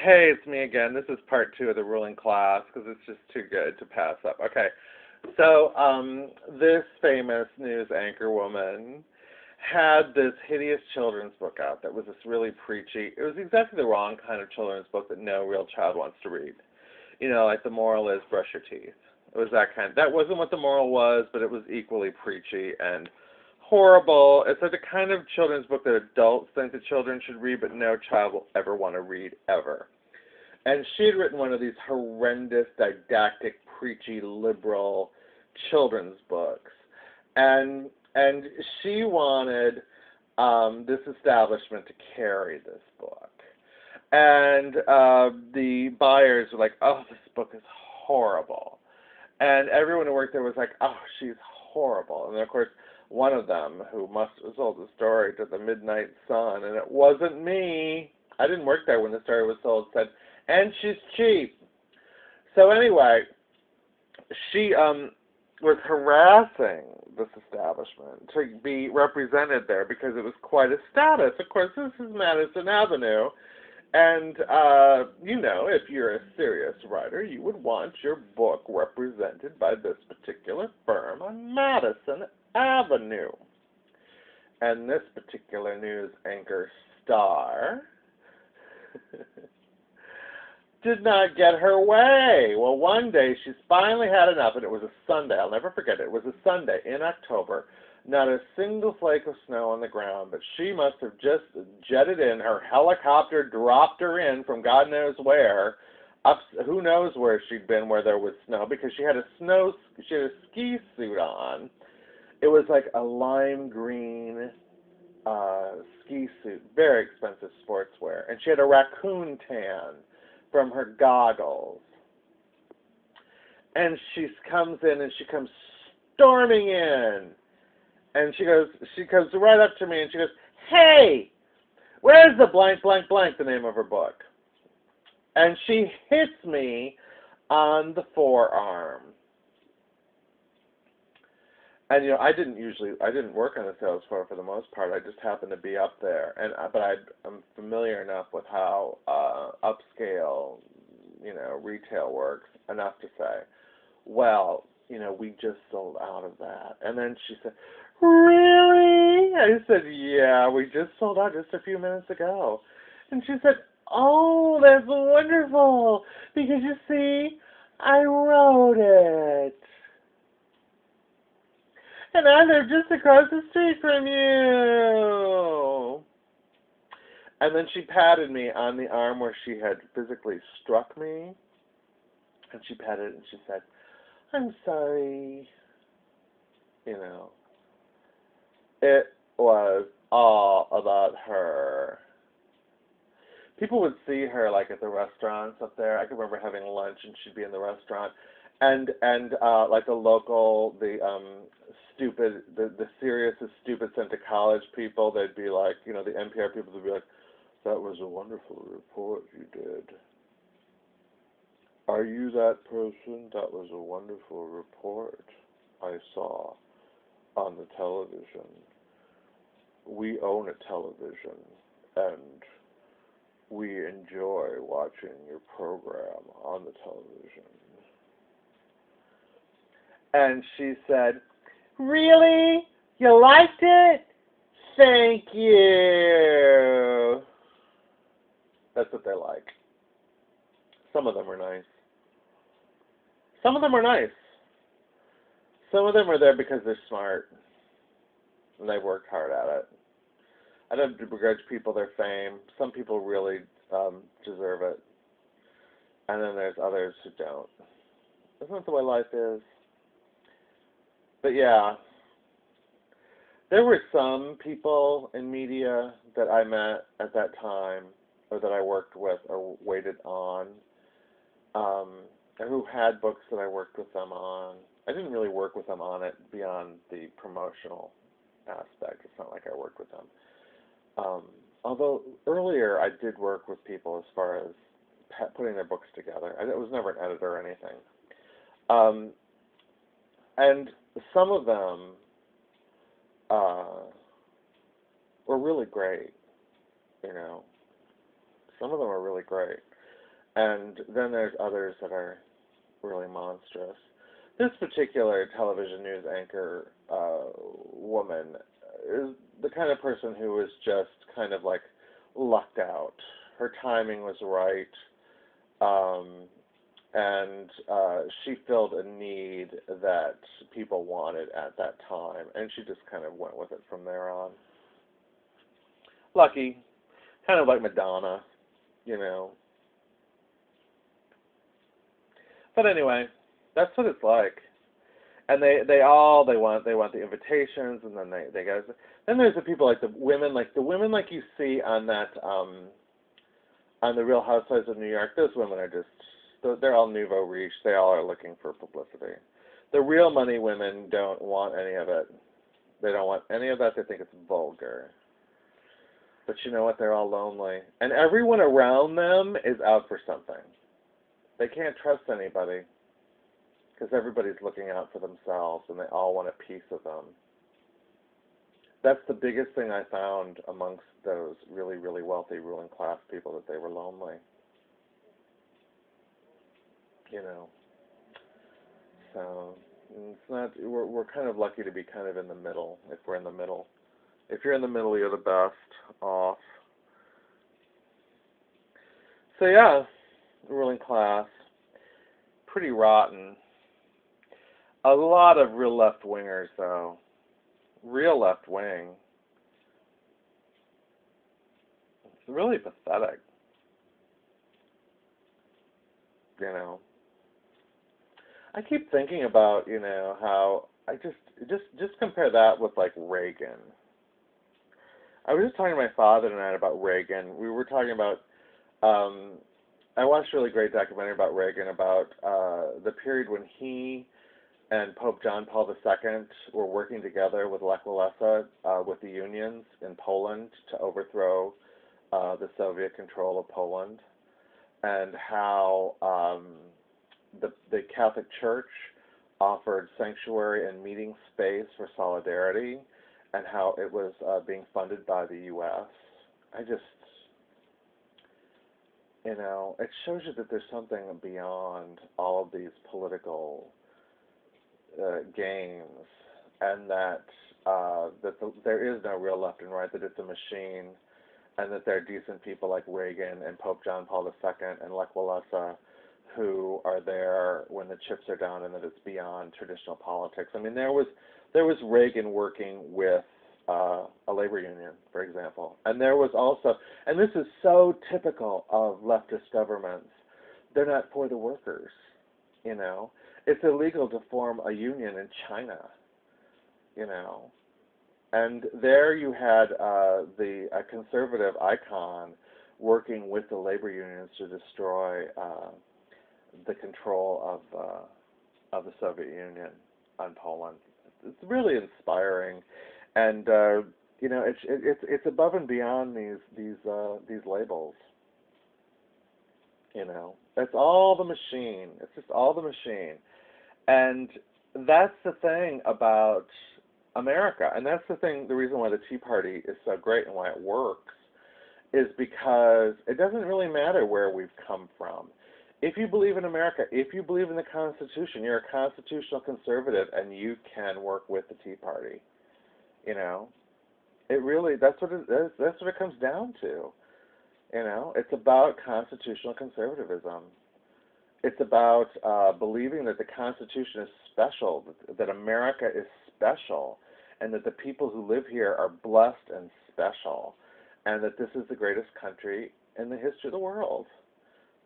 Hey, it's me again. This is part two of the ruling class because it's just too good to pass up. Okay, so this famous news anchor woman had this hideous children's book out that was this really preachy. It was exactly the wrong kind of children's book that no real child wants to read. You know, like the moral is brush your teeth. It was that kind. That wasn't what the moral was, but it was equally preachy and horrible. It's like the kind of children's book that adults think that children should read, but no child will ever want to read ever. And she had written one of these horrendous, didactic, preachy, liberal children's books, and she wanted this establishment to carry this book, and the buyers were like, "Oh, this book is horrible," and everyone who worked there was like, "Oh, she's horrible," and then, of course, one of them who must have sold the story to the Midnight Sun, and it wasn't me. I didn't work there when the story was sold. Said, and she's cheap. So anyway, she was harassing this establishment to be represented there because it was quite a status. Of course, this is Madison Avenue, and you know, if you're a serious writer, you would want your book represented by this particular firm on Madison Avenue. And this particular news anchor star did not get her way. Well, one day she's finally had enough, and it was a Sunday. I'll never forget it. It was a Sunday in October. Not a single flake of snow on the ground, but she must have just jetted in. Her helicopter dropped her in from God knows where. Up, who knows where she'd been where there was snow, because she had a ski suit on. It was like a lime green ski suit, very expensive sportswear, and she had a raccoon tan from her goggles. And she comes in, and she comes storming in, and she comes right up to me, and she goes, "Hey, where's the blank, blank, blank?" The name of her book. And she hits me on the forearm. And you know, I didn't work on the sales floor for the most part. I just happened to be up there, and I'm familiar enough with how upscale, you know, retail works enough to say, well, you know, we just sold out of that. And then she said, "Really?" I said, "Yeah, we just sold out just a few minutes ago." And she said, "Oh, that's wonderful, because you see, I wrote it. And I live just across the street from you." And then she patted me on the arm where she had physically struck me. And she patted it and she said, "I'm sorry." You know, it was all about her. People would see her like at the restaurants up there. I can remember having lunch and she'd be in the restaurant, and like the serious as stupid sent to college people. They'd be like, you know, the NPR people would be like, "That was a wonderful report you did. Are you that person? That was a wonderful report I saw on the television. We own a television, and we enjoy watching your program on the television." And she said, "Really? You liked it? Thank you." That's what they like. Some of them are nice. Some of them are nice. Some of them are there because they're smart and they've worked hard at it. I don't begrudge people their fame. Some people really deserve it. And then there's others who don't. Isn't that the way life is? But yeah, there were some people in media that I met at that time, or that I worked with or waited on, um, who had books that I worked with them on. I didn't really work with them on it beyond the promotional aspect. It's not like I worked with them. Um, Although earlier I did work with people as far as putting their books together. I was never an editor or anything. Um, and some of them uh, were really great, you know. Some of them were really great. And then there's others that are really monstrous. This particular television news anchor woman is the kind of person who was just kind of like lucked out. Her timing was right, and she filled a need that people wanted at that time, and she just kind of went with it from there on. Lucky, kind of like Madonna, you know. But anyway, that's what it's like. And they want the invitations, and then they guys. Then there's the people like the women like you see on that on the Real Housewives of New York. Those women are just they're all nouveau riche. They all are looking for publicity. The real money women don't want any of it. They don't want any of that. They think it's vulgar. But you know what? They're all lonely, and everyone around them is out for something. They can't trust anybody because everybody's looking out for themselves, and they all want a piece of them. That's the biggest thing I found amongst those really, really wealthy ruling class people, that they were lonely. You know, so it's not. We're kind of lucky to be kind of in the middle. If we're in the middle, if you're in the middle, you're the best off. So yeah, ruling class, pretty rotten. A lot of real left wingers, though. Real left wing. It's really pathetic. You know. I keep thinking about, you know, how I just compare that with like Reagan. I was just talking to my father tonight about Reagan. We were talking about I watched a really great documentary about Reagan, about the period when he and Pope John Paul II were working together with Lech Walesa with the unions in Poland to overthrow the Soviet control of Poland, and how the Catholic Church offered sanctuary and meeting space for solidarity, and how it was being funded by the U.S. I just, you know, it shows you that there's something beyond all of these political games, and that there is no real left and right, that it's a machine, and that there are decent people like Reagan and Pope John Paul II and Lech Walesa who are there when the chips are down, and that it's beyond traditional politics. I mean, there was Reagan working with a labor union, for example, and there was also, and this is so typical of leftist governments, they're not for the workers, you know. It's illegal to form a union in China, you know. And there you had a conservative icon working with the labor unions to destroy the control of the Soviet Union on Poland. It's really inspiring, and you know, it's above and beyond these labels. You know, it's all the machine. It's just all the machine, and that's the thing about America, and that's the thing. The reason why the Tea Party is so great and why it works is because it doesn't really matter where we've come from. If you believe in America, if you believe in the Constitution, you're a constitutional conservative, and you can work with the Tea Party. You know, it really, that's what it comes down to. You know, it's about constitutional conservatism. It's about believing that the Constitution is special, that America is special, and that the people who live here are blessed and special, and that this is the greatest country in the history of the world.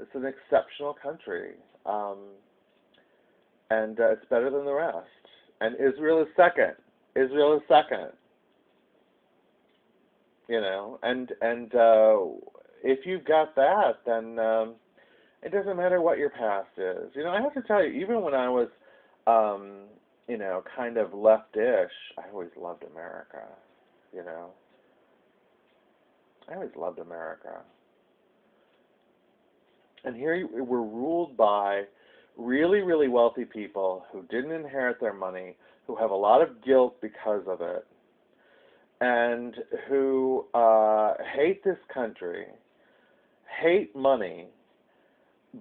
It's an exceptional country, and it's better than the rest. And Israel is second. Israel is second. You know, and if you've got that, then it doesn't matter what your past is. You know, I have to tell you, even when I was, you know, kind of leftish, I always loved America. You know, I always loved America. And here we're ruled by really, really wealthy people who didn't inherit their money, who have a lot of guilt because of it, and who hate this country, hate money,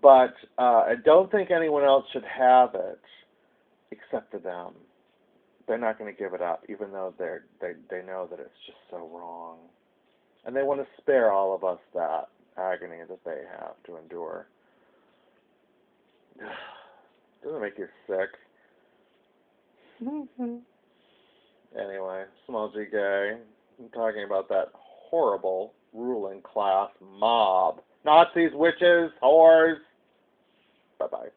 But I don't think anyone else should have it except for them. They're not going to give it up, even though they know that it's just so wrong. And they want to spare all of us that agony that they have to endure. Doesn't it make you sick? Anyway, Small G Gay. I'm talking about that horrible ruling class mob. Nazis, witches, whores. Bye-bye.